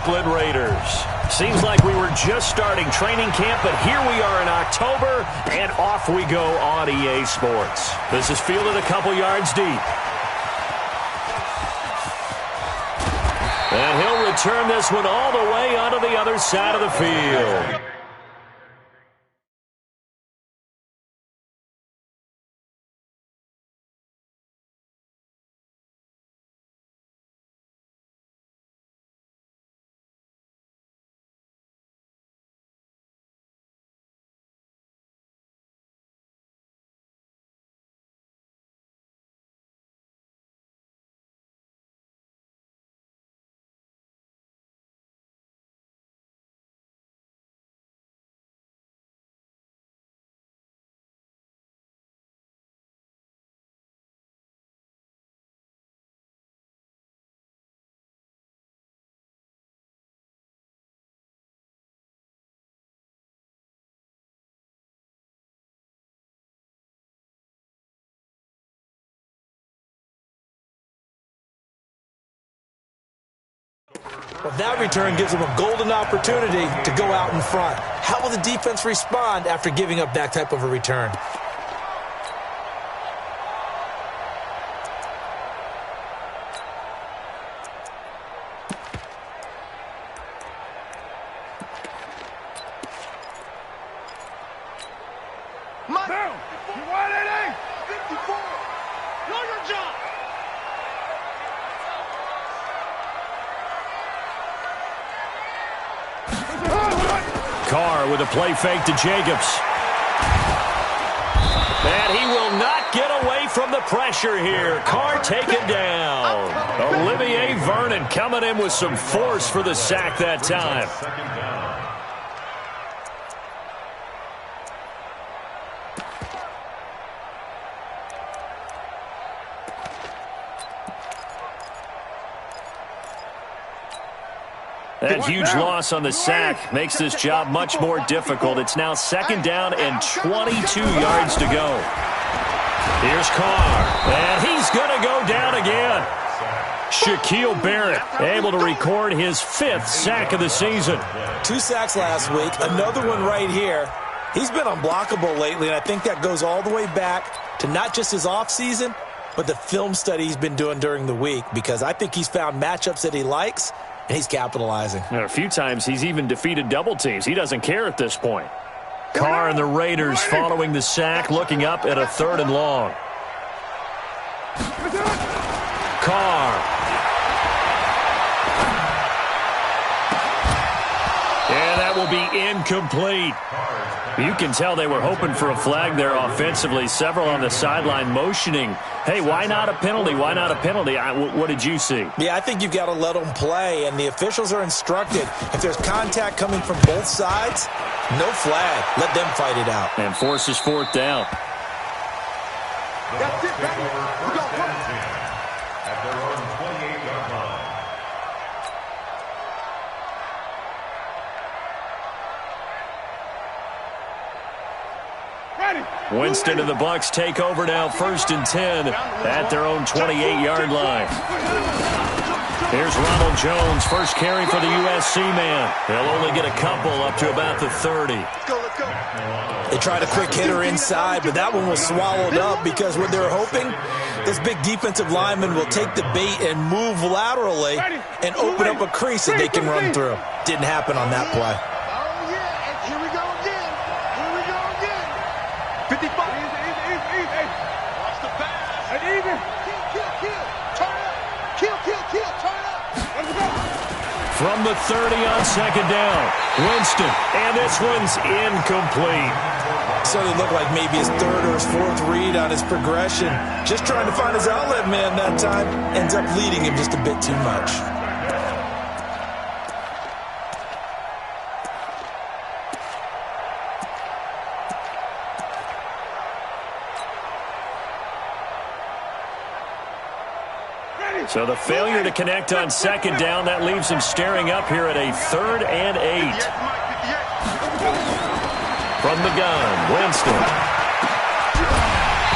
Oakland Raiders. Seems like we were just starting training camp, but here we are in October, and off we go on EA Sports. This is fielded a couple yards deep. And he'll return this one all the way onto the other side of the field. Well, that return gives them a golden opportunity to go out in front. How will the defense respond after giving up that type of a return? Carr with a play fake to Jacobs. And he will not get away from the pressure here. Carr taken down. Olivier Vernon coming in with some force for the sack that time. That huge loss on the sack makes this job much more difficult. It's now second down and 22 yards to go. Here's Carr, and he's going to go down again. Shaquille Barrett able to record his 5th sack of the season. 2 sacks last week, another one right here. He's been unblockable lately, and I think that goes all the way back to not just his offseason, but the film study he's been doing during the week, because I think he's found matchups that he likes, and he's capitalizing. And a few times he's even defeated double teams. He doesn't care at this point. Carr and the Raiders following the sack, looking up at a 3rd and long. Carr. And that will be incomplete. You can tell they were hoping for a flag there offensively. Several on the sideline motioning, hey, why not a penalty? Why not a penalty? What did you see? Yeah, I think you've got to let them play, and the officials are instructed. If there's contact coming from both sides, no flag. Let them fight it out. And forces 4th down. That's it, baby. We go, come on. At their own 28-yard line. Winston and the Bucs take over now, 1st and 10 at their own 28-yard line. Here's Ronald Jones, first carry for the USC man. They'll only get a couple up to about the 30. They tried a quick hitter inside, but that one was swallowed up because what they're hoping, this big defensive lineman will take the bait and move laterally and open up a crease that they can run through. Didn't happen on that play. 55. Easy. Watch the pass. And even. Kill. Turn up. Kill. Turn up. Let's go. From the 30 on 2nd down. Winston. And this one's incomplete. So it looked like maybe his 3rd or his 4th read on his progression. Just trying to find his outlet man that time. Ends up leading him just a bit too much. So the failure to connect on 2nd down, that leaves him staring up here at a 3rd and 8. From the gun, Winston.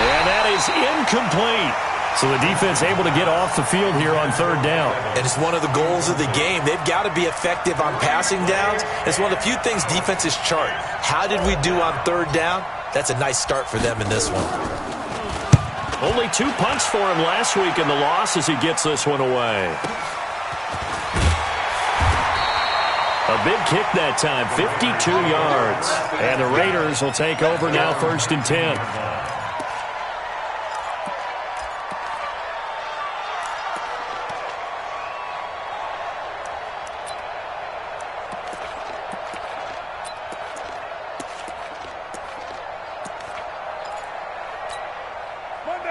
And that is incomplete. So the defense able to get off the field here on third down. And it's one of the goals of the game. They've got to be effective on passing downs. It's one of the few things defenses chart. How did we do on third down? That's a nice start for them in this one. Only 2 punts for him last week in the loss as he gets this one away. A big kick that time, 52 yards. And the Raiders will take over now, 1st and 10.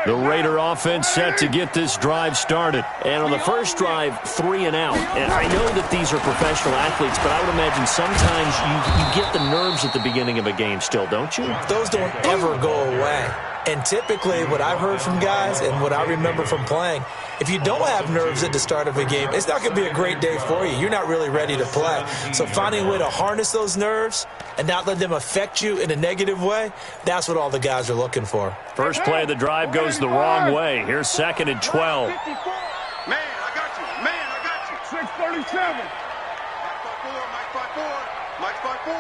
The Raider offense set to get this drive started. And on the first drive, 3 and out. And I know that these are professional athletes, but I would imagine sometimes you get the nerves at the beginning of a game still, don't you? Those don't ever go away. And typically what I've heard from guys and what I remember from playing, if you don't have nerves at the start of a game, it's not going to be a great day for you. You're not really ready to play. So finding a way to harness those nerves and not let them affect you in a negative way, that's what all the guys are looking for. First play of the drive goes the wrong way. Here's 2nd and 12. Man, I got you. Man, I got you. 637. Mike 5-4.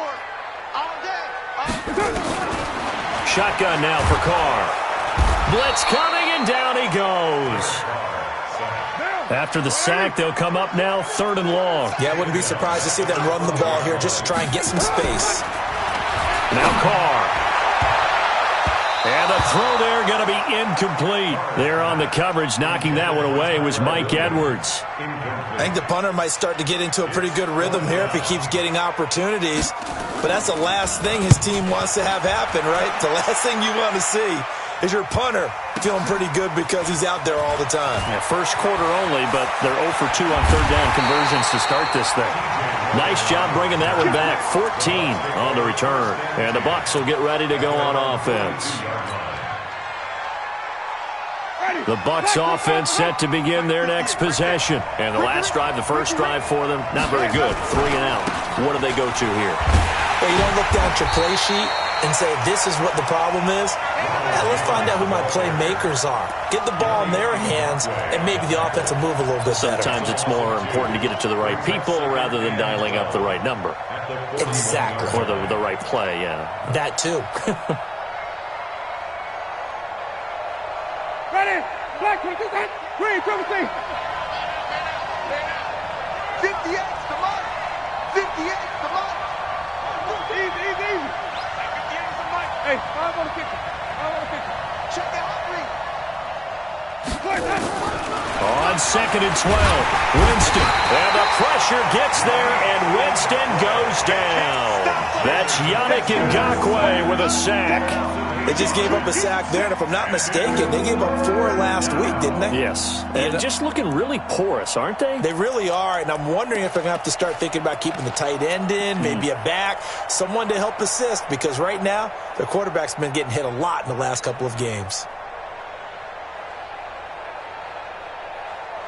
All day. Shotgun now for Carr. Blitz coming, and down he goes. After the sack, they'll come up now 3rd and long. Yeah, I wouldn't be surprised to see them run the ball here just to try and get some space. Now Carr. And the throw there going to be incomplete. There on the coverage, knocking that one away was Mike Edwards. I think the punter might start to get into a pretty good rhythm here if he keeps getting opportunities. But that's the last thing his team wants to have happen, right? The last thing you want to see is your punter feeling pretty good because he's out there all the time. Yeah, first quarter only, but they're 0 for 2 on third down conversions to start this thing. Nice job bringing that one back. 14 on the return. And the Bucs will get ready to go on offense. The Bucs offense set to begin their next possession. And the last drive, the first drive for them, not very good. 3 and out. What do they go to here? Well, you don't look down at your play sheet and say, this is what the problem is. Now, let's find out who my playmakers are. Get the ball in their hands, and maybe the offense will move a little bit better. Sometimes it's more important to get it to the right people rather than dialing up the right number. Exactly. Or the right play, yeah. That, too. Ready? Black, green, triple T. 58's the mark. 58's the mark. Easy. 58's the mark. Hey, 5 on the kicker. 5 on the kicker. Check out green. On 2nd and 12, Winston. And the pressure gets there, and Winston goes down. That's Yannick Ngakoue with a sack. They just gave up a sack there, and if I'm not mistaken, they gave up 4 last week, didn't they? Yes. And just looking really porous, aren't they? They really are, and I'm wondering if they're going to have to start thinking about keeping the tight end in, maybe a back, someone to help assist, because right now, their quarterback's been getting hit a lot in the last couple of games.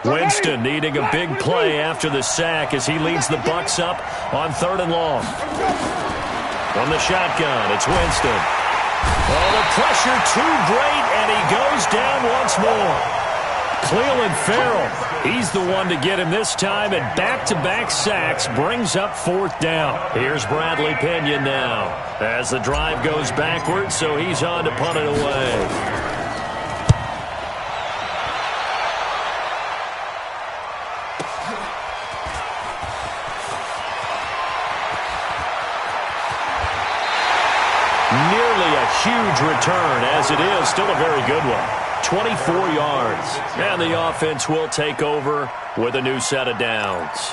Winston needing a big play after the sack as he leads the Bucs up on 3rd and long. From the shotgun, it's Winston. Oh, the pressure too great, and he goes down once more. Cleveland Farrell, he's the one to get him this time, and back-to-back sacks brings up 4th down. Here's Bradley Pinion now as the drive goes backwards, so he's on to punt it away. Nearly a huge return, as it is still a very good one. 24 yards. And the offense will take over with a new set of downs.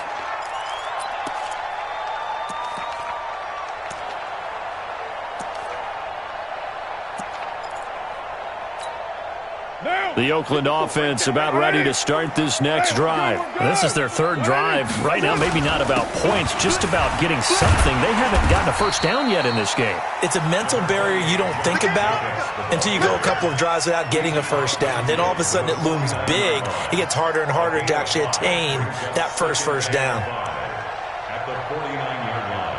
The Oakland offense about ready to start this next drive. This is their 3rd drive. Right now, maybe not about points, just about getting something. They haven't gotten a first down yet in this game. It's a mental barrier you don't think about until you go a couple of drives without getting a first down. Then all of a sudden it looms big. It gets harder and harder to actually attain that first down. At the 49-yard line.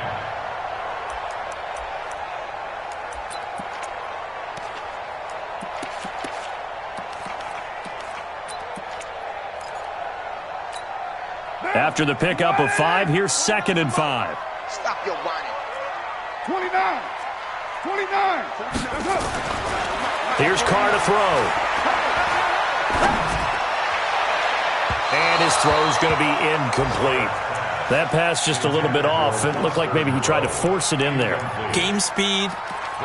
After the pickup of 5, here's 2nd and 5. Stop your whining. 29. 29. Here's Carr to throw. And his throw's going to be incomplete. That pass just a little bit off. It looked like maybe he tried to force it in there. Game speed,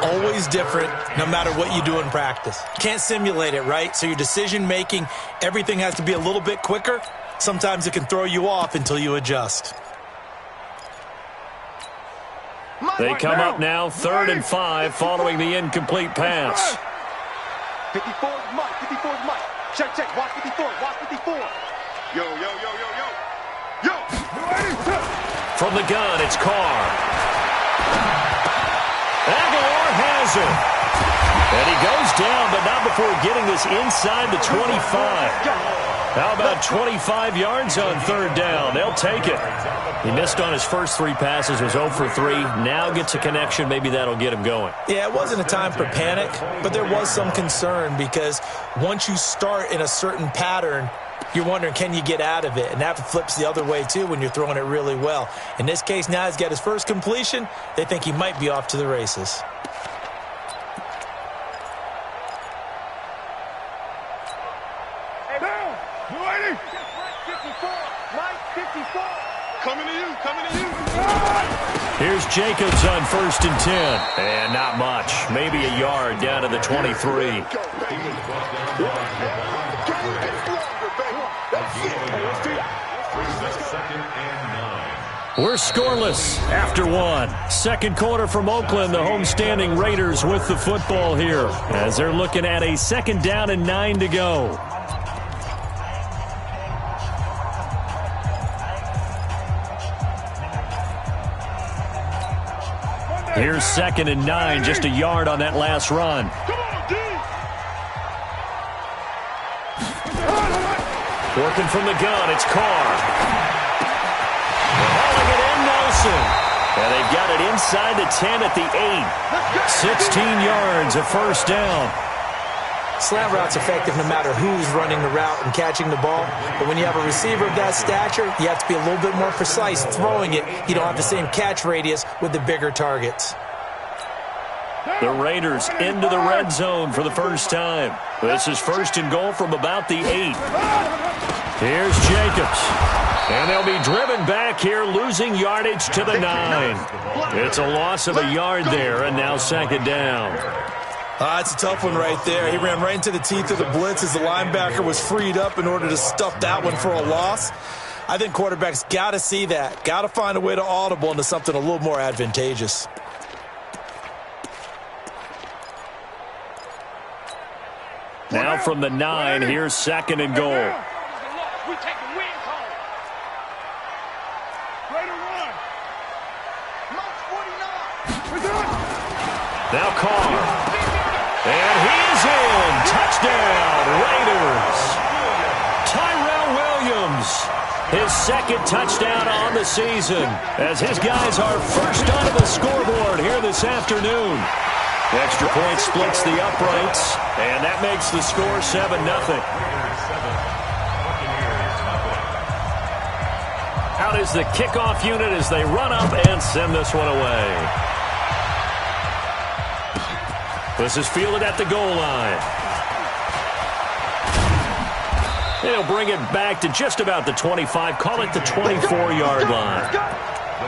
always different, no matter what you do in practice. Can't simulate it, right? So your decision-making, everything has to be a little bit quicker. Sometimes it can throw you off until you adjust. They come up now, 3rd and 5, following the incomplete pass. 54 is Mike. 54 is Mike. Check, check. Watch 54. Watch 54. Yo, yo, yo, yo, yo. Yo. From the gun, it's Carr. Aguilar has it. And he goes down, but not before getting this inside the 25. How about 25 yards on 3rd down? They'll take it. He missed on his first 3 passes, was 0 for 3. Now gets a connection. Maybe that'll get him going. Yeah, it wasn't a time for panic, but there was some concern because once you start in a certain pattern, you're wondering, can you get out of it? And that flips the other way, too, when you're throwing it really well. In this case, now he's got his first completion. They think he might be off to the races. Hey, down. 280. 54. Mike, 54. Coming to you. Coming to you. Here's Jacobs on 1st and 10. And not much. Maybe a yard down to the 23. We're scoreless after 1. 2nd quarter from Oakland. The homestanding Raiders with the football here as they're looking at a 2nd down and 9 to go. Here's 2nd and 9, just a yard on that last run. Working from the gun, it's Carr. Hauling it in, Nelson. And they've got it inside the 10 at the 8. 16 yards, a 1st down. Slant route's effective no matter who's running the route and catching the ball. But when you have a receiver of that stature, you have to be a little bit more precise throwing it. You don't have the same catch radius with the bigger targets. The Raiders into the red zone for the first time. This is 1st and goal from about the 8. Here's Jacobs. And they'll be driven back here, losing yardage to the 9. It's a loss of a yard there, and now 2nd down. It's a tough one right there. He ran right into the teeth of the blitz as the linebacker was freed up in order to stuff that one for a loss. I think quarterbacks got to see that. Got to find a way to audible into something a little more advantageous. Now from the 9, here's 2nd and goal. We take the wins home. Raider 1. March 49. Now Carr. And he's in. Touchdown, Raiders. Tyrell Williams. His 2nd touchdown on the season as his guys are first onto the scoreboard here this afternoon. The extra point splits the uprights, and that makes the score 7-0. Out is the kickoff unit as they run up and send this one away. This is fielded at the goal line. They'll bring it back to just about the 25, call it the 24-yard line. The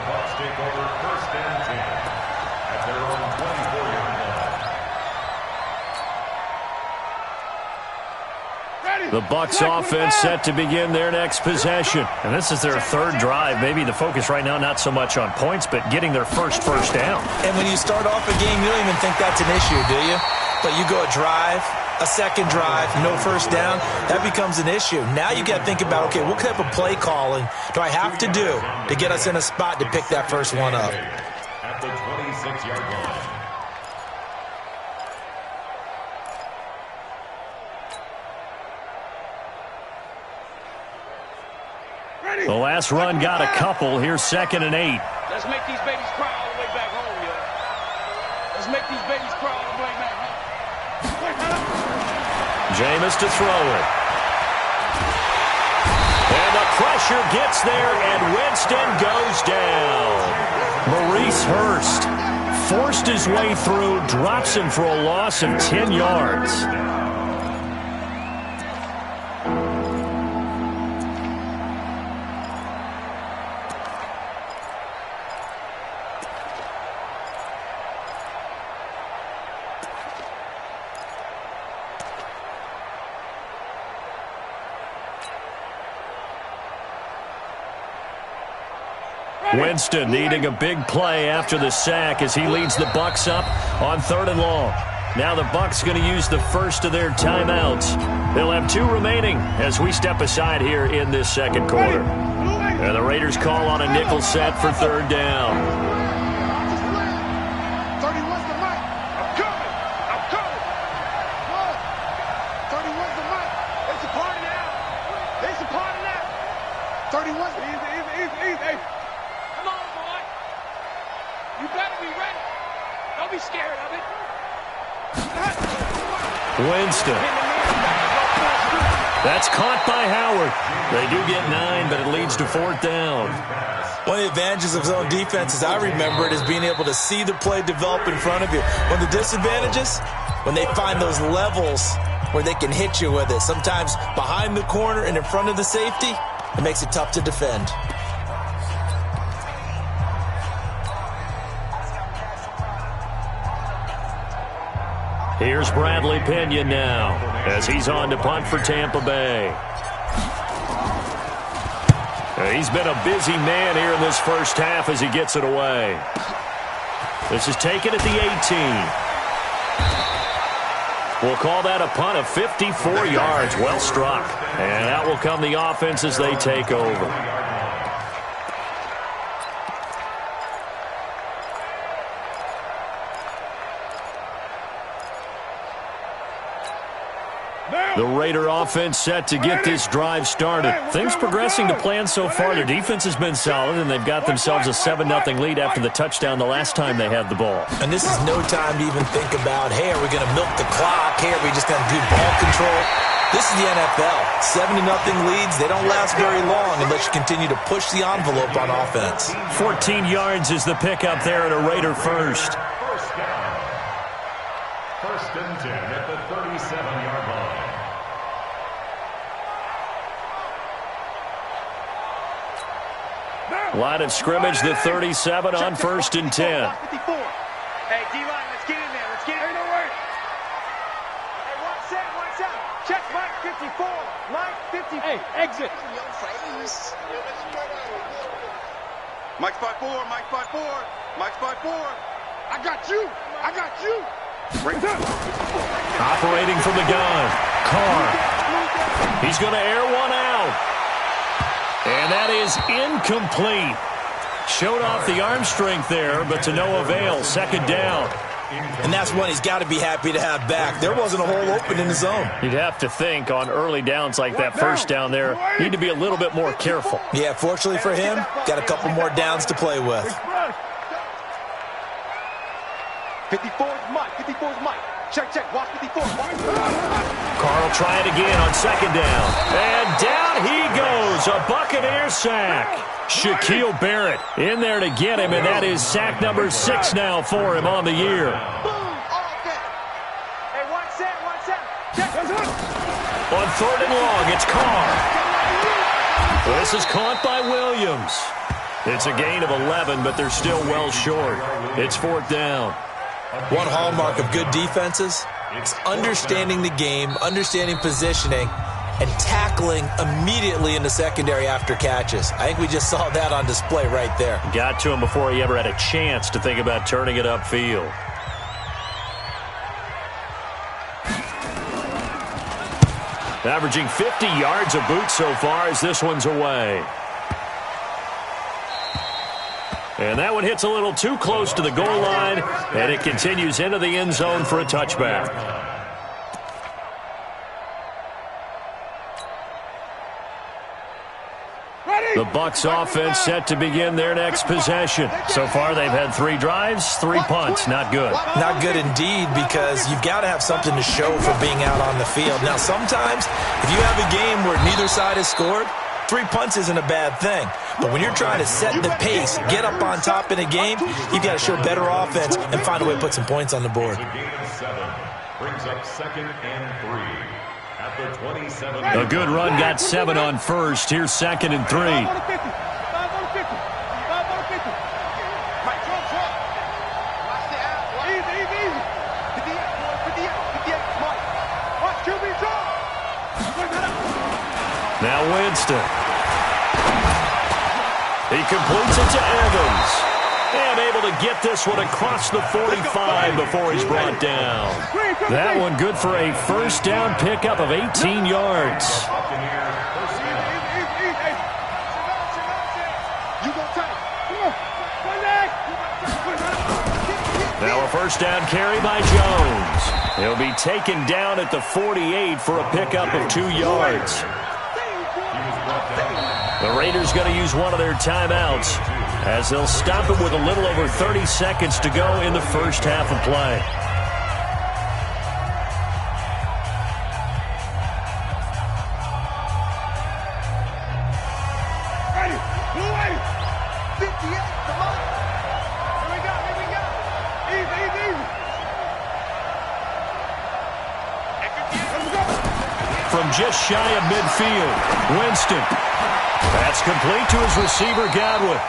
Bucs take over 1st and 10 at their own 24-yard line. The Bucs offense set to begin their next possession. And this is their 3rd drive. Maybe the focus right now not so much on points, but getting their first down. And when you start off a game, you don't even think that's an issue, do you? But you go a drive, a 2nd drive, no 1st down, that becomes an issue. Now you got to think about, okay, what type of play calling do I have to do to get us in a spot to pick that first one up? At the 26-yard line. The last run got a couple. Here's 2nd and 8. Let's make these babies cry all the way back home, yo. Let's make these babies cry all the way back home. Jameis to throw it. And And the pressure gets there, and Winston goes down. Maurice Hurst forced his way through, drops him for a loss of 10 yards. Winston needing a big play after the sack as he leads the Bucs up on 3rd and long. Now the Bucs going to use the first of their timeouts. They'll have 2 remaining as we step aside here in this second quarter. And the Raiders call on a nickel set for 3rd down. 31's the mic. I'm coming. I'm coming. 31's the mic. They support it now. They support it now. 31's easy. Hey. Come on, boy. You better be ready. Don't be scared of it. Winston. That's caught by Howard. They do get 9, but it leads to 4th down. One of the advantages of zone defense, as I remember it, is being able to see the play develop in front of you. One of the disadvantages, when they find those levels where they can hit you with it, sometimes behind the corner and in front of the safety, it makes it tough to defend. Here's Bradley Pinion now as he's on to punt for Tampa Bay. He's been a busy man here in this first half as he gets it away. This is taken at the 18. We'll call that a punt of 54 yards. Well struck. And out will come the offense as they take over. The Raider offense set to get this drive started. Things progressing to plan so far. Their defense has been solid, and they've got themselves a 7-0 lead after the touchdown the last time they had the ball. And this is no time to even think about, hey, are we going to milk the clock? Hey, are we just going to do ball control? This is the NFL. 7-0 leads. They don't last very long unless you continue to push the envelope on offense. 14 yards is the pickup there at a Raider first. First down. 1st and 10 at the 37-yard line. Line of scrimmage, the 37 on 1st and 10. Hey, D-line, let's get in there. Let's get in there. Hey, one set. Check Mike 54. Mike 54. Hey, exit. Mike's 5-4. Mike's 5-4. Mike's 5-4. I got you. Right there. Operating from the gun. Carr. He's going to air one out. And that is incomplete. Showed off the arm strength there, but to no avail. 2nd down. And that's one he's got to be happy to have back. There wasn't a hole open in the zone. You'd have to think on early downs like that first down there, need to be a little bit more careful. Yeah, fortunately for him, got a couple more downs to play with. 54's Mike. 54's Mike. Check. Watch 54. Carl try it again on 2nd down. And down he goes. A Buccaneers sack. Shaquille Barrett in there to get him, and that is sack number 6 now for him on the year. Hey, one set. Check. On 3rd and long, it's Carr. This is caught by Williams. It's a gain of 11, but they're still well short. It's 4th down. One hallmark of good defenses is understanding the game, understanding positioning, and tackling immediately in the secondary after catches. I think we just saw that on display right there. Got to him before he ever had a chance to think about turning it upfield. Averaging 50 yards a boot so far as this one's away. And that one hits a little too close to the goal line, and it continues into the end zone for a touchback. The Bucs offense set to begin their next possession. So far, they've had 3 drives, 3 punts. Not good. Not good indeed, because you've got to have something to show for being out on the field. Now, sometimes, if you have a game where neither side has scored, 3 punts isn't a bad thing. But when you're trying to set the pace, get up on top in a game, you've got to show better offense and find a way to put some points on the board. It's a gain of 7. Brings up 2nd and 3 at the 27. A good run got 7 on first. Here's 2nd and 3. 5 on the 50. 5 on the 50. 5 on the 50. Right, drop. Watch the out. Easy. 58. Smart. Watch QB drop. Now Winston. He completes it to Evans. And able to get this one across the 45 before he's brought down. That one good for a first down pickup of 18 yards. Now a first down carry by Jones. He'll be taken down at the 48 for a pickup of 2 yards. The Raiders going to use one of their timeouts as they'll stop it with a little over 30 seconds to go in the first half of play. Ready. 58. Come on. Here we go. Easy. From just shy of midfield, Winston. That's complete to his receiver, Godwin.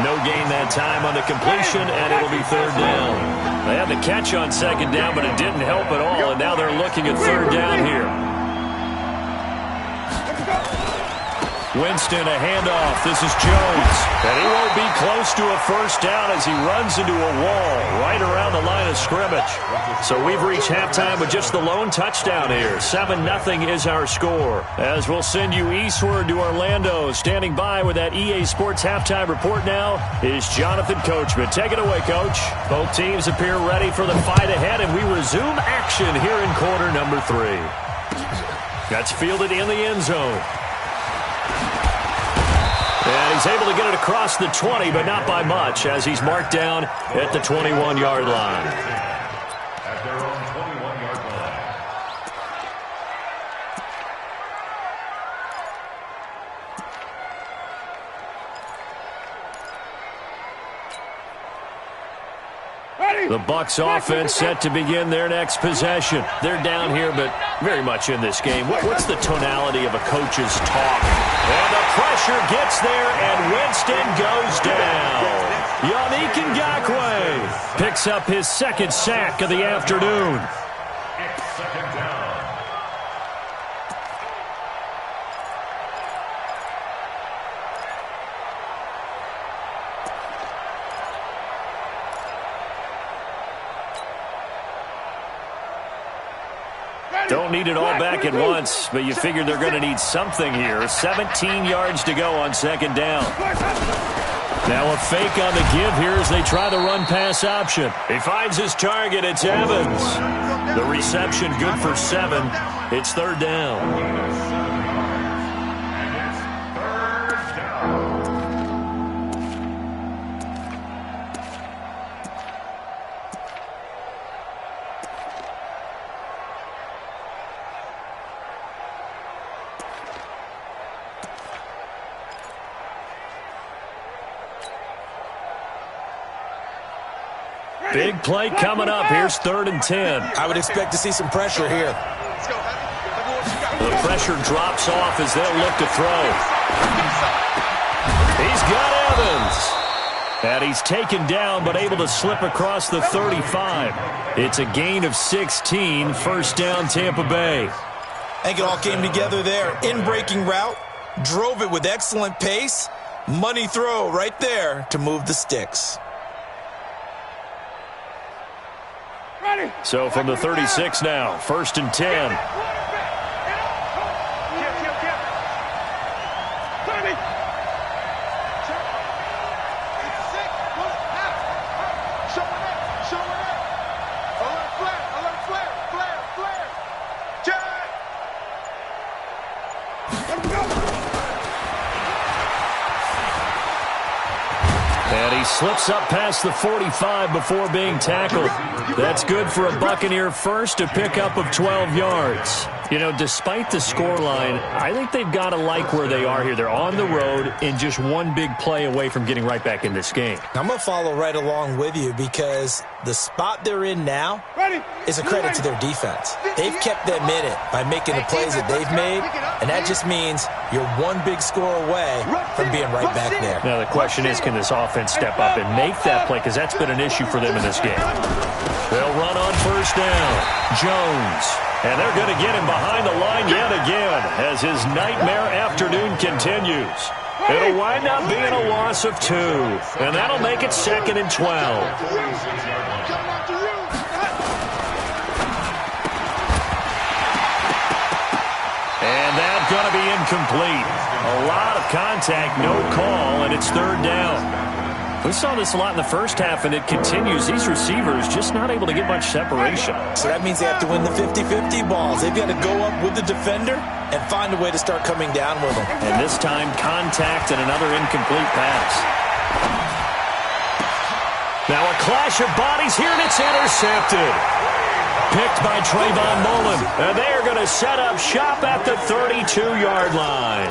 No gain that time on the completion, and it'll be 3rd down. They had the catch on 2nd down, but it didn't help at all, and now they're looking at 3rd down here. Winston, a handoff. This is Jones. And he won't be close to a first down as he runs into a wall right around the line of scrimmage. So we've reached halftime with just the lone touchdown here. 7-0 is our score. As we'll send you eastward to Orlando. Standing by with that EA Sports halftime report now is Jonathan Coachman. Take it away, Coach. Both teams appear ready for the fight ahead, and we resume action here in quarter number 3. That's fielded in the end zone. And he's able to get it across the 20, but not by much, as he's marked down at the 21-yard line. At their own 21-yard line. The Bucs offense set to begin their next possession. They're down here, but very much in this game. What's the tonality of a coach's talk? And the pressure gets there, and Winston goes down. Yannick Ngakoue picks up his 2nd sack of the afternoon. It's 2nd down. Don't need it all back at once, but you figure they're going to need something here. 17 yards to go on 2nd down. Now a fake on the give here as they try the run-pass option. He finds his target. It's Evans. The reception good for 7. It's 3rd down. Big play coming up. Here's 3rd and 10. I would expect to see some pressure here. The pressure drops off as they'll look to throw. He's got Evans. And he's taken down but able to slip across the 35. It's a gain of 16. First down, Tampa Bay. I think it all came together there. In-breaking route. Drove it with excellent pace. Money throw right there to move the sticks. So from the 36 now, 1st and 10. And he slips up past the 45 before being tackled. That's good for a Buccaneer first, a pickup of 12 yards. You know, despite the scoreline, I think they've got to like where they are here. They're on the road and just one big play away from getting right back in this game. I'm going to follow right along with you because the spot they're in now is a credit to their defense. They've kept them in it by making the plays that they've made, and that just means you're one big score away from being right back there. Now the question is, can this offense step up and make that play? Because that's been an issue for them in this game. They'll run on first down. Jones. And they're going to get him behind the line yet again as his nightmare afternoon continues. It'll wind up being a loss of 2. And that'll make it 2nd and 12. And that's going to be incomplete. A lot of contact, no call, and it's 3rd down. We saw this a lot in the first half, and it continues. These receivers just not able to get much separation. So that means they have to win the 50-50 balls. They've got to go up with the defender and find a way to start coming down with them. And this time, contact and another incomplete pass. Now a clash of bodies here, and it's intercepted. Picked by Trayvon Mullen. And they are going to set up shop at the 32-yard line.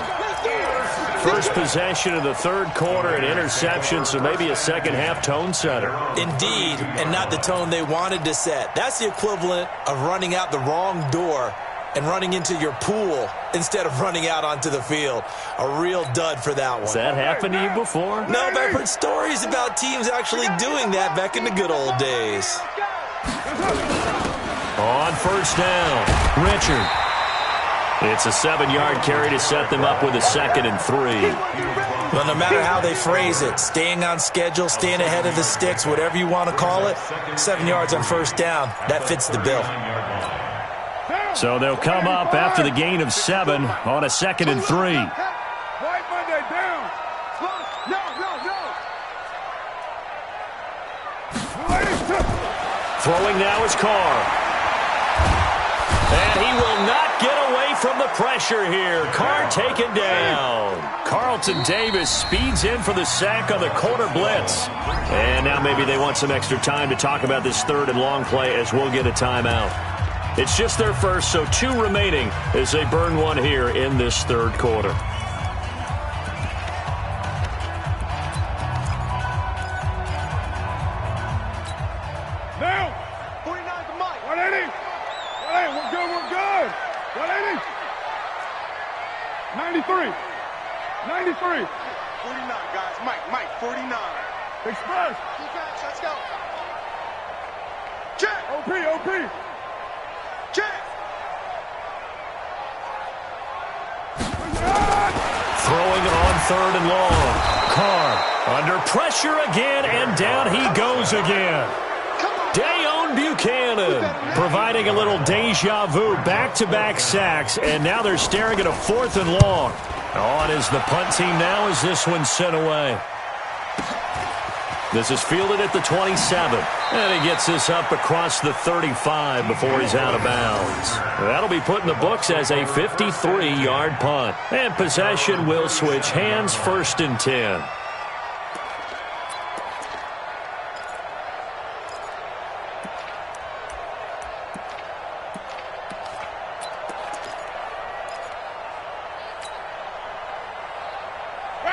First possession of the 3rd quarter, an interception, so maybe a second-half tone setter. Indeed, and not the tone they wanted to set. That's the equivalent of running out the wrong door and running into your pool instead of running out onto the field. A real dud for that one. Has that happened to you before? No, but I've heard stories about teams actually doing that back in the good old days. On first down, Richard. It's a 7-yard carry to set them up with a 2nd and 3. Well, no matter how they phrase it, staying on schedule, staying ahead of the sticks, whatever you want to call it, 7 yards on first down, that fits the bill. So they'll come up after the gain of 7 on a 2nd and 3. White Monday down. No. Throwing now is Carr. And he will not get away from the pressure here. Carr taken down. Carlton Davis speeds in for the sack on the corner blitz. And now maybe they want some extra time to talk about this 3rd and long play as we'll get a timeout. It's just their first, so 2 remaining as they burn one here in this 3rd quarter. Now. 49 to Mike. 180. 180. We're good. 180. 93. 93. 49, guys. Mike, 49. Express. Defense, let's go. Check. OP. Check. Throwing on 3rd and long. Carr under pressure again, and down he goes again. Dayon Buchanan providing a little deja vu, back-to-back sacks, and now they're staring at a 4th and long. On is the punt team now as this one's sent away. This is fielded at the 27, and he gets this up across the 35 before he's out of bounds. That'll be put in the books as a 53-yard punt, and possession will switch hands, 1st and 10.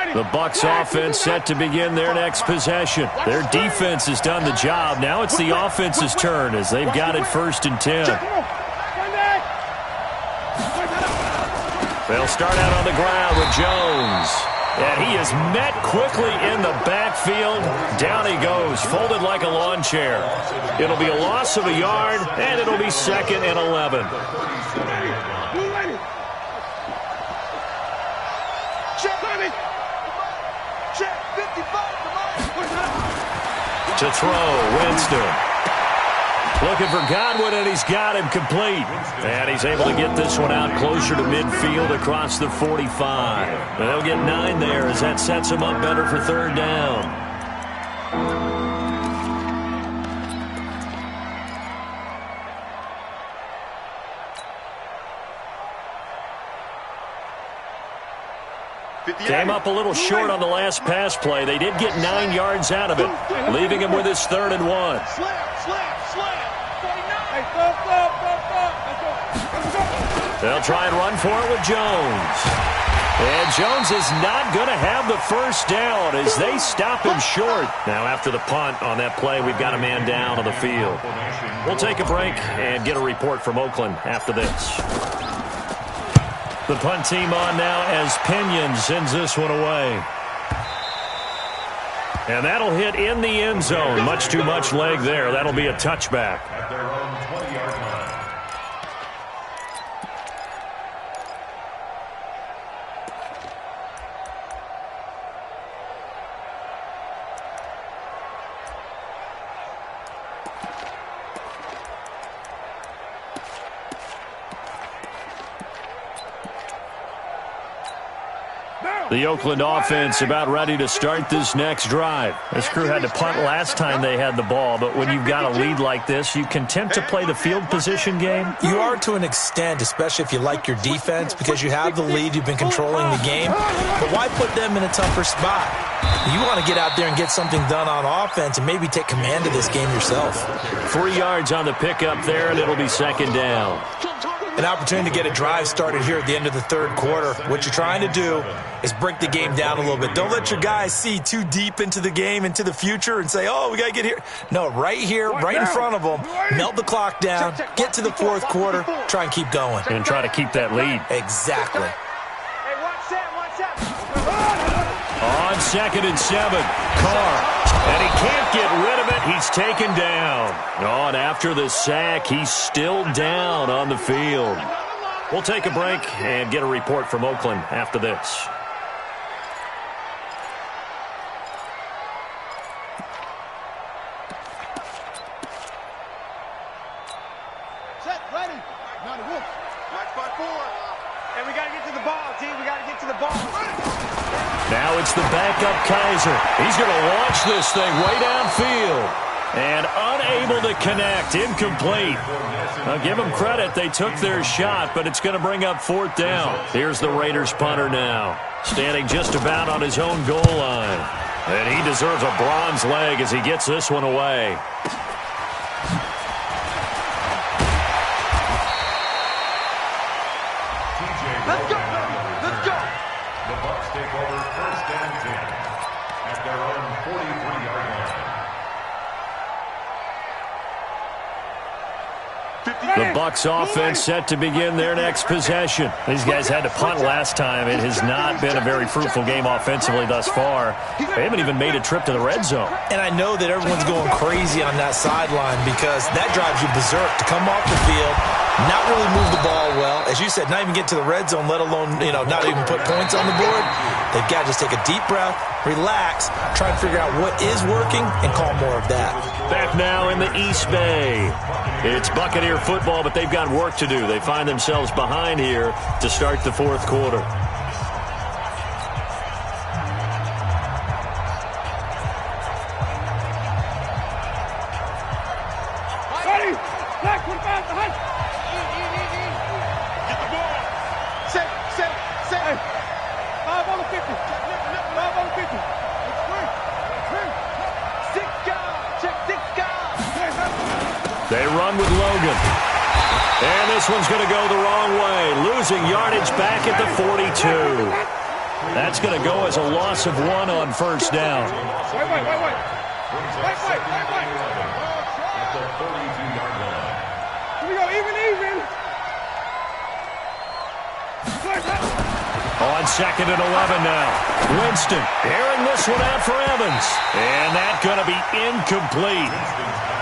The Bucs offense set to begin their next possession. Their defense has done the job. Now it's the offense's turn as they've got it 1st and 10. They'll start out on the ground with Jones. And he is met quickly in the backfield. Down he goes, folded like a lawn chair. It'll be a loss of a yard, and it'll be 2nd and 11. To throw, Winston. Looking for Godwin, and he's got him complete. And he's able to get this one out closer to midfield across the 45. They'll get 9 there as that sets him up better for 3rd down. Came up a little short on the last pass play. They did get 9 yards out of it, leaving him with his 3rd and 1. They'll try and run for it with Jones. And Jones is not going to have the first down as they stop him short. Now, after the punt on that play, we've got a man down on the field. We'll take a break and get a report from Oakland after this. The punt team on now as Pinion sends this one away. And that'll hit in the end zone. Much too much leg there. That'll be a touchback. At their own 20-yard line. The Oakland offense about ready to start this next drive. This crew had to punt last time they had the ball, but when you've got a lead like this, you content to play the field position game? You are to an extent, especially if you like your defense, because you have the lead, you've been controlling the game. But why put them in a tougher spot? You want to get out there and get something done on offense and maybe take command of this game yourself. 3 yards on the pickup there, and it'll be 2nd down. An opportunity to get a drive started here at the end of the 3rd quarter. What you're trying to do is break the game down a little bit. Don't let your guys see too deep into the game, into the future, and say, oh, we got to get here. No, right here, right in front of them, melt the clock down, get to the 4th quarter, try and keep going. And try to keep that lead. Exactly. On 2nd and 7, Carr. And he can't get rid of it. He's taken down. Oh, and after the sack, he's still down on the field. We'll take a break and get a report from Oakland after this. Set, ready. Not a wolf. Watch by 4. And we got to get to the ball, team. We got to get to the ball. Now it's the backup Kaiser. He's going to launch this thing way downfield. And unable to connect. Incomplete. Now give them credit. They took their shot, but it's going to bring up 4th down. Here's the Raiders punter now, standing just about on his own goal line. And he deserves a bronze leg as he gets this one away. Let's go. Let's go. The Bucs take over 1st and 10 at their own 43-yard line. The Bucs offense set to begin their next possession. These guys had to punt last time. It has not been a very fruitful game offensively thus far. They haven't even made a trip to the red zone. And I know that everyone's going crazy on that sideline because that drives you berserk to come off the field, not really move the ball well. As you said, not even get to the red zone, let alone, not even put points on the board. They've got to just take a deep breath, relax, try and figure out what is working and call more of that. Back now in the East Bay. It's Buccaneer football, but they've got work to do. They find themselves behind here to start the 4th quarter. Ready. Black 25 behind. Get the ball. Set. 5 on the 50. 5 on the 50. Six guys. Check 6 guys. They run with Logan. And this one's going to go the wrong way. Losing yardage back at the 42. That's going to go as a loss of 1 on 1st down. Wait. At the 42-yard line. Here we go, even. On 2nd and 11 now. Winston airing this one out for Evans. And that's going to be incomplete.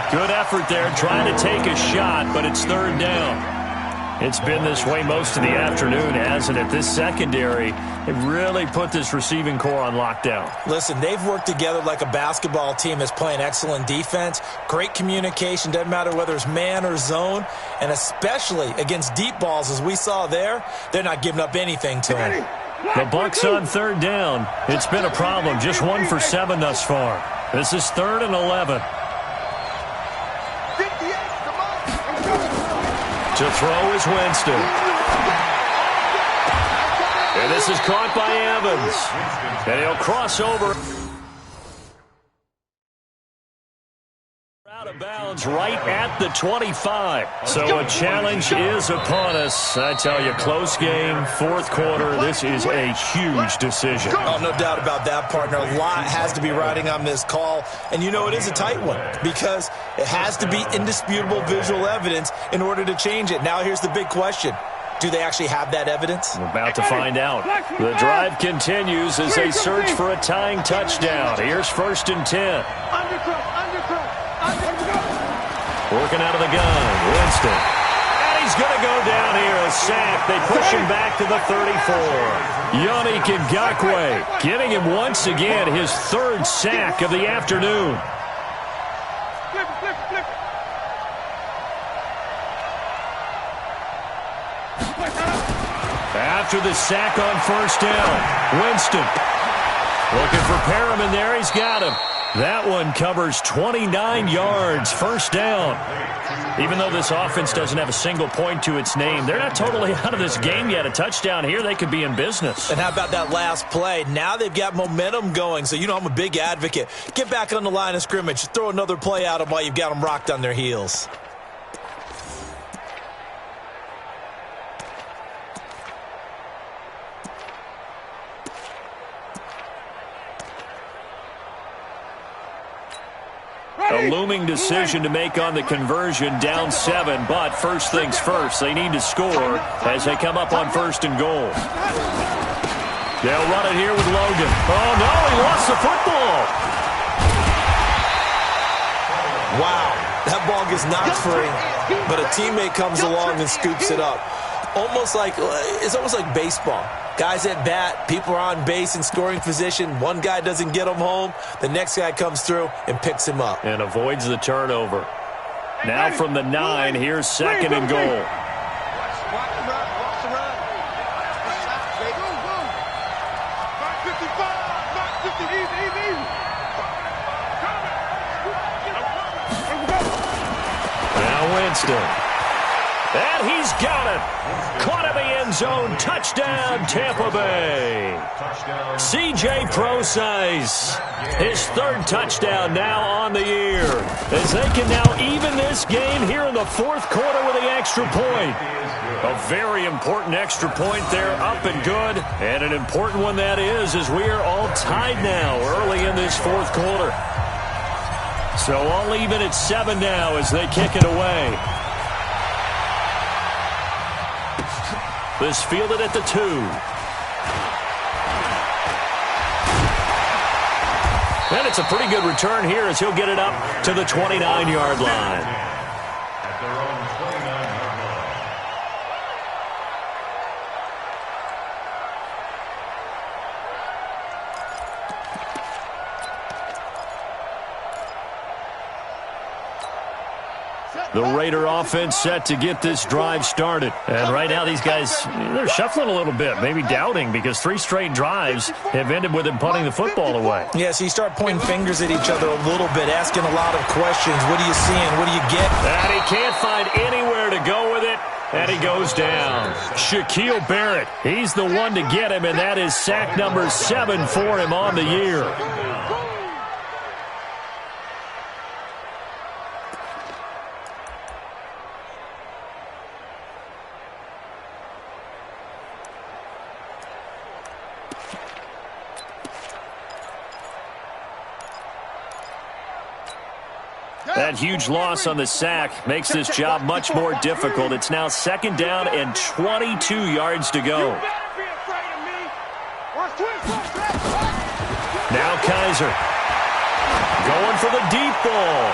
Good effort there trying to take a shot, but it's 3rd down. It's been this way most of the afternoon, hasn't it? This secondary, it really put this receiving core on lockdown. Listen, they've worked together like a basketball team that's playing excellent defense. Great communication, doesn't matter whether it's man or zone, and especially against deep balls as we saw there, they're not giving up anything to them. The Bucs on 3rd down. It's been a problem, just 1 for 7 thus far. This is 3rd and 11. To throw is Winston. And this is caught by Evans. And he'll cross over. Out of bounds right at the 25. So a challenge is upon us. I tell you, close game, fourth quarter. This is a huge decision. Oh, no doubt about that, partner. A lot has to be riding on this call. And you know it is a tight one because it has to be indisputable visual evidence in order to change it. Now here's the big question. Do they actually have that evidence? We're about to find out. The drive continues as they search for a tying touchdown. Here's 1st and 10. Working out of the gun, Winston. And he's going to go down here, a sack. They push him back to the 34. Yannick Ngakoue getting him once again his 3rd sack of the afternoon. After the sack on 1st down, Winston looking for Perriman there. He's got him. That one covers 29 yards, 1st down. Even though this offense doesn't have a single point to its name, they're not totally out of this game yet. A touchdown here, they could be in business. And how about that last play? Now they've got momentum going, so you know I'm a big advocate. Get back on the line of scrimmage. Throw another play at them while you've got them rocked on their heels. A looming decision to make on the conversion, down 7, but first things first, they need to score as they come up on 1st and goal. They'll run it here with Logan. Oh, no, he lost the football. Wow, that ball gets knocked free, but a teammate comes along and scoops it up. It's almost like baseball. Guys at bat, people are on base in scoring position. One guy doesn't get him home. The next guy comes through and picks him up. And avoids the turnover. Now from the 9, here's 2nd and goal. Now Winston. And he's got it. Caught in the end zone. Touchdown, Tampa Bay. C.J. Prosise, his 3rd touchdown now on the year. As they can now even this game here in the 4th quarter with the extra point. A very important extra point there, up and good. And an important one that is, as we are all tied now early in this 4th quarter. So all even at 7 now as they kick it away. This fielded at the 2. And it's a pretty good return here as he'll get it up to the 29-yard line. At their own 29-yard line. The Raider offense set to get this drive started. And right now these guys, they're shuffling a little bit, maybe doubting, because 3 straight drives have ended with them punting the football away. Yeah, so you start pointing fingers at each other a little bit, asking a lot of questions. What are you seeing? What do you get? And he can't find anywhere to go with it. And he goes down. Shaquille Barrett, he's the one to get him, and that is sack number 7 for him on the year. That huge loss on the sack makes this job much more difficult. It's now 2nd down and 22 yards to go. Now Kaiser going for the deep ball.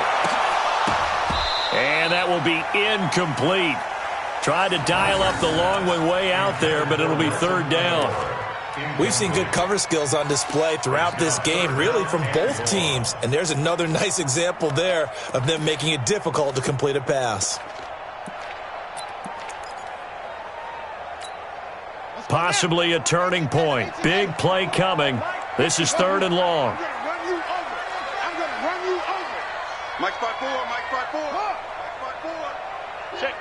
And that will be incomplete. Tried to dial up the long one way out there, but it'll be 3rd down. We've seen good cover skills on display throughout this game, really from both teams. And there's another nice example there of them making it difficult to complete a pass. Possibly a turning point. Big play coming. This is 3rd and long. I'm gonna run you over. Mike 5-4, Mike 5-4. Mike 5-4. Check.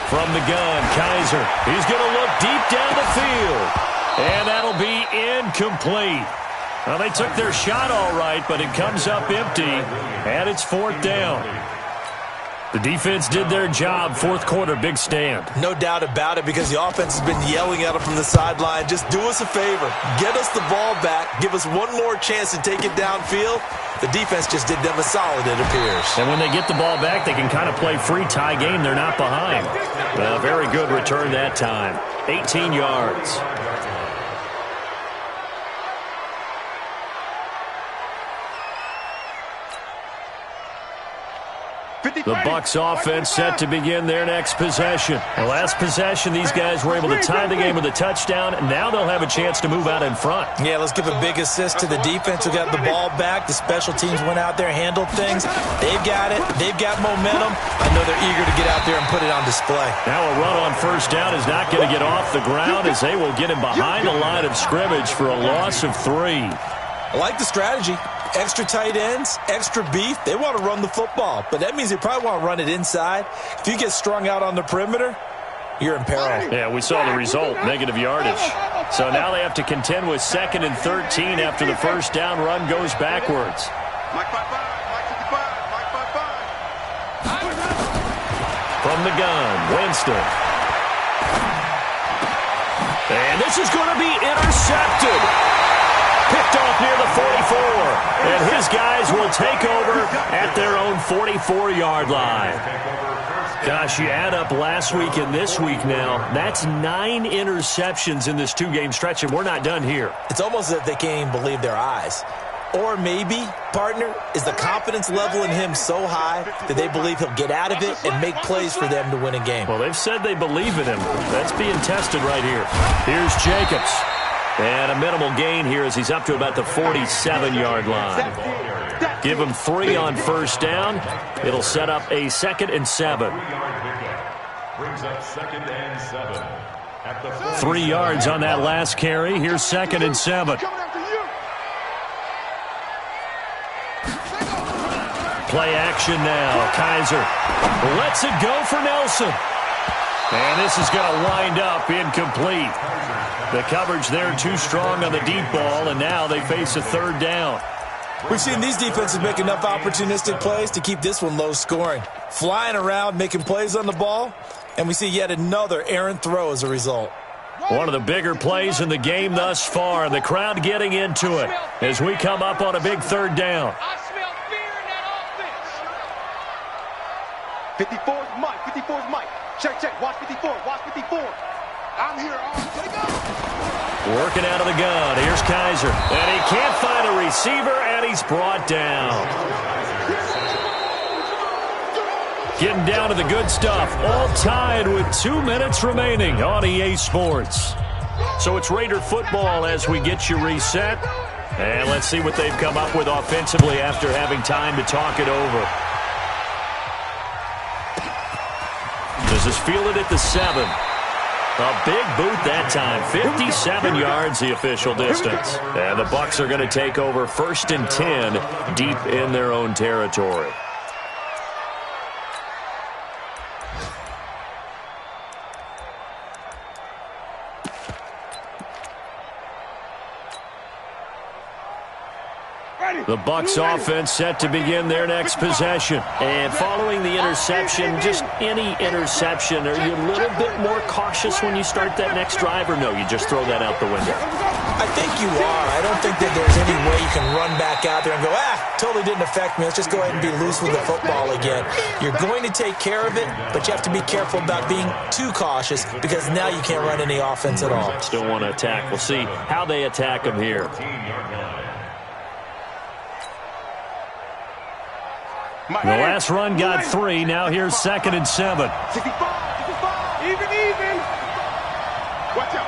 From the gun, Kaiser. He's going to look deep down the field. And that'll be incomplete. Well, they took their shot all right, but it comes up empty, and it's 4th down. The defense did their job. 4th quarter, big stand. No doubt about it, because the offense has been yelling at them from the sideline. Just do us a favor. Get us the ball back. Give us one more chance to take it downfield. The defense just did them a solid, it appears. And when they get the ball back, they can kind of play free tie game. They're not behind. Very good return that time. 18 yards. The Bucs offense set to begin their next possession. The last possession, these guys were able to tie the game with a touchdown, and now they'll have a chance to move out in front. Yeah, let's give a big assist to the defense who got the ball back. The special teams went out there, handled things. They've got it. They've got momentum. I know they're eager to get out there and put it on display. Now a run on 1st down is not going to get off the ground, as they will get him behind the line of scrimmage for a loss of 3. I like the strategy. Extra tight ends, extra beef. They want to run the football, but that means they probably want to run it inside. If you get strung out on the perimeter, you're in peril. Yeah, we saw the result, negative yardage. So now they have to contend with 2nd and 13 after the 1st down run goes backwards. From the gun, Winston. And this is going to be intercepted. Picked off near the 44, and his guys will take over at their own 44-yard line. Gosh, you add up last week and this week now, that's 9 interceptions in this 2-game stretch, and we're not done here. It's almost as if they can't even believe their eyes. Or maybe, partner, is the confidence level in him so high that they believe he'll get out of it and make plays for them to win a game. Well, they've said they believe in him. That's being tested right here. Here's Jacobs. And a minimal gain here as he's up to about the 47-yard line. Give him 3 on 1st down. It'll set up a 2nd and 7. Brings up 2nd and 7. At the 3 yards on that last carry. Here's 2nd and 7. Play action now. Kaiser lets it go for Nelson. And this is going to wind up incomplete. The coverage there too strong on the deep ball, and now they face a 3rd down. We've seen these defenses make enough opportunistic plays to keep this one low scoring. Flying around, making plays on the ball, and we see yet another errant throw as a result. One of the bigger plays in the game thus far, and the crowd getting into it as we come up on a big 3rd down. I smell fear in that offense. 54's Mike. 54's Mike. Check. Watch 54. Watch 54. I'm here. Let it go. Working out of the gun. Here's Kaiser. And he can't find a receiver, and he's brought down. Getting down to the good stuff. All tied with 2 minutes remaining on EA Sports. So it's Raider football as we get you reset. And let's see what they've come up with offensively after having time to talk it over. This is fielded at the 7. A big boot that time. 57 yards the official distance. And the Bucs are going to take over 1st and 10 deep in their own territory. The Bucs offense set to begin their next possession. And following the interception, just any interception, are you a little bit more cautious when you start that next drive, or no, you just throw that out the window? I think you are. I don't think that there's any way you can run back out there and go, totally didn't affect me. Let's just go ahead and be loose with the football again. You're going to take care of it, but you have to be careful about being too cautious because now you can't run any offense at all. Still want to attack. We'll see how they attack them here. The last run got 3. Now here's 2nd and 7. 65. Even. Watch out.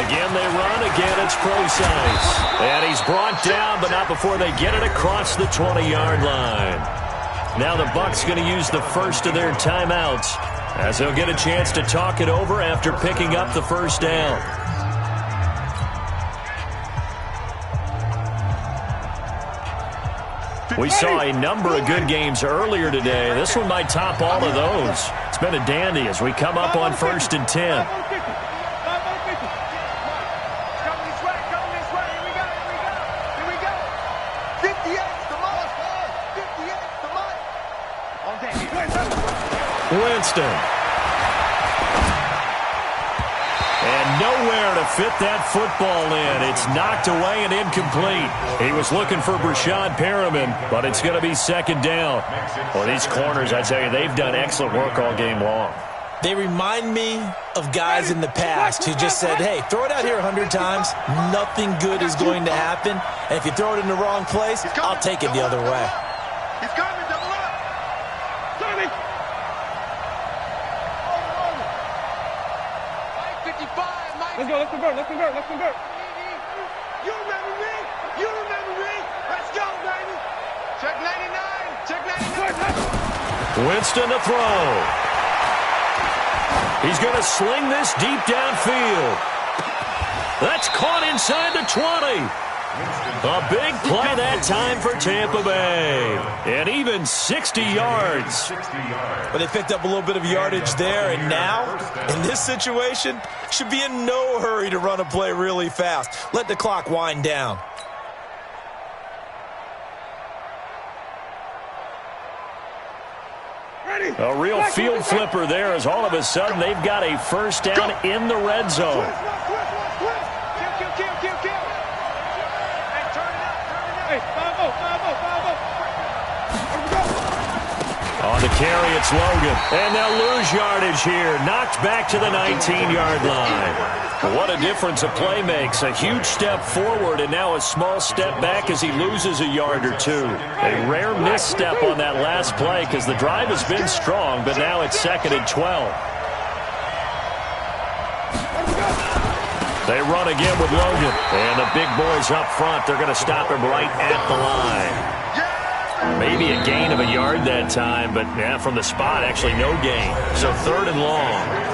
Again, they run. Again, it's Procise. And he's brought down, but not before they get it across the 20-yard line. Now the Bucs going to use the first of their timeouts as they'll get a chance to talk it over after picking up the 1st down. We saw a number of good games earlier today. This one might top all of those. It's been a dandy as we come up on 1st and 10. Winston. And nowhere to fit that football in. It's knocked away and incomplete. He was looking for Brashad Perriman, but it's going to be 2nd down. Well, these corners, I tell you, they've done excellent work all game long. They remind me of guys in the past who just said, hey, throw it out here 100 times. Nothing good is going to happen. And if you throw it in the wrong place, I'll take it the other way. He's coming, double up. Tommy. 55, Mike. Let's go, let's convert. You remember me? Let's go, baby. Check 99. Winston to throw. He's going to sling this deep downfield. That's caught inside the 20. A big play that time for Tampa Bay. And even 60 yards. But they picked up a little bit of yardage there, and now, in this situation, should be in no hurry to run a play really fast. Let the clock wind down. A real field flipper there as all of a sudden they've got a 1st down in the red zone. On the carry, it's Logan. And they'll lose yardage here. Knocked back to the 19-yard line. What a difference a play makes. A huge step forward and now a small step back as he loses a yard or two. A rare misstep on that last play because the drive has been strong, but now it's 2nd and 12. They run again with Logan. And the big boys up front, they're going to stop him right at the line. Maybe a gain of a yard that time, but yeah, from the spot, actually no gain. So 3rd and long.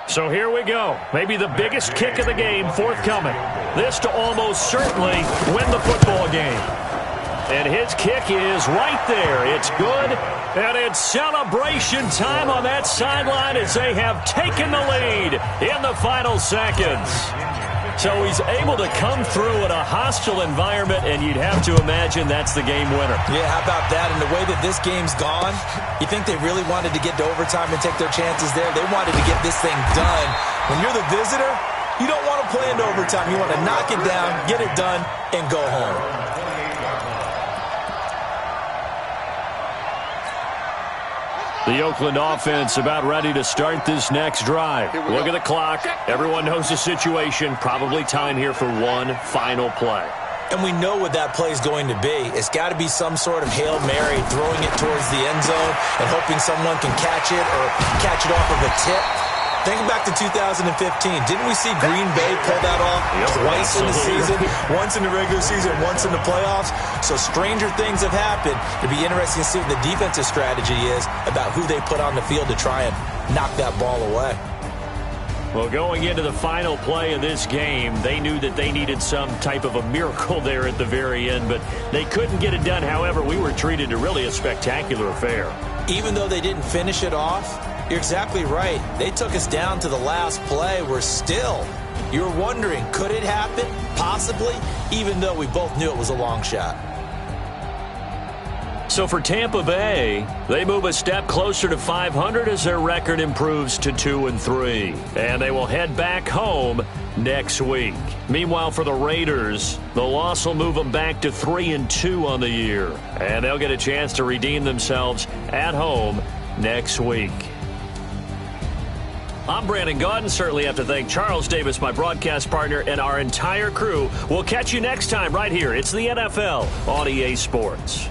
So here we go. Maybe the biggest kick of the game forthcoming. This to almost certainly win the football game. And his kick is right there. It's good. And it's celebration time on that sideline as they have taken the lead in the final seconds. So he's able to come through in a hostile environment, and you'd have to imagine that's the game winner. Yeah, how about that? And the way that this game's gone, you think they really wanted to get to overtime and take their chances there? They wanted to get this thing done. When you're the visitor, you don't want to play into overtime. You want to knock it down, get it done, and go home. The Oakland offense about ready to start this next drive. Look at the clock. Everyone knows the situation. Probably time here for one final play. And we know what that play is going to be. It's got to be some sort of Hail Mary, throwing it towards the end zone and hoping someone can catch it or catch it off of a tip. Think back to 2015. Didn't we see Green Bay pull that off twice in the season? Once in the regular season, once in the playoffs. So stranger things have happened. It'd be interesting to see what the defensive strategy is about who they put on the field to try and knock that ball away. Well, going into the final play of this game, they knew that they needed some type of a miracle there at the very end, but they couldn't get it done. However, we were treated to really a spectacular affair. Even though they didn't finish it off, you're exactly right. They took us down to the last play. We're still, you're wondering, could it happen? Possibly, even though we both knew it was a long shot. So for Tampa Bay, they move a step closer to 500 as their record improves to 2-3. And they will head back home next week. Meanwhile, for the Raiders, the loss will move them back to 3-2 on the year. And they'll get a chance to redeem themselves at home next week. I'm Brandon Gaudin. Certainly have to thank Charles Davis, my broadcast partner, and our entire crew. We'll catch you next time right here. It's the NFL on EA Sports.